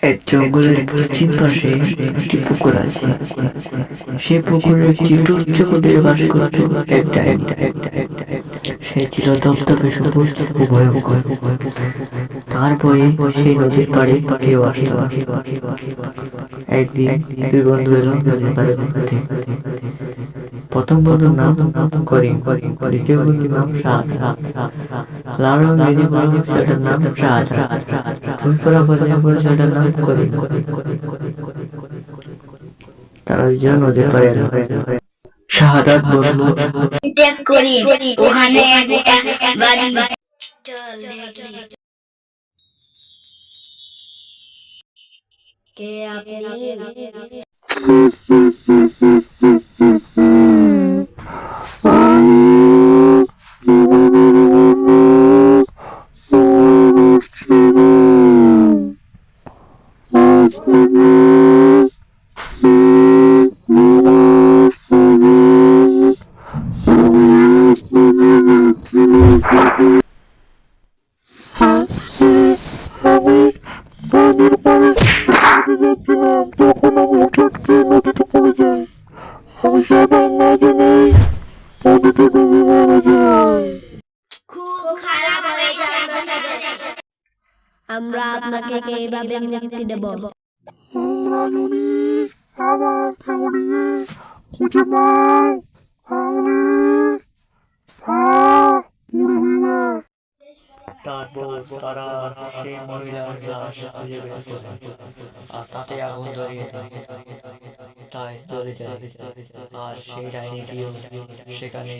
এক জঙ্গলের পশ্চিম পাশে একটি পুকুর আছে। সেই পুকুরের চিটুজ্জলে বাস করত এক ডাইনি। সে ছিল ধবধবে সবুজ ও ভয়ঙ্কর। তার ভয়ে সেই নদীর পাড়ে কেউ আসত না। একদিন দুই বন্ধু এলো নদীর পাড়ে ঘুরতে। প্রথম বন্ধুর নাম করিম, দ্বিতীয় বন্ধুর নাম সাদ। লাল রঙের সেটার নাম সাদ। ভুই পড়া সেটার নাম করিম। তারা দুজন নদীর পাড়ে এলো। শাহাদাত বলল, দেখ করি ওখানে একটা বাড়ি, চল দেখি কে আপনি। তখন আমি হঠাৎ করে নদীতে পড়ে যাই। আমি সাঁতার না জেনেই নদীতে ডুবে মারা যাই। খুব খারাপ হয়েছে আমার সাথে। আমরা আপনাকে কিভাবে মুক্তি দেব? তোমরা যদি আমার ফ্যামিলিকে খুঁজে পাও তাহলে তা পুরো হইবে। তারপর তারা সেই মহিলার লাশ খুঁজে বের করে আর তাতে আগুন ধরিয়ে দেয়। তাই চলে যায় আর সেই ডাইনিটিও সেখানে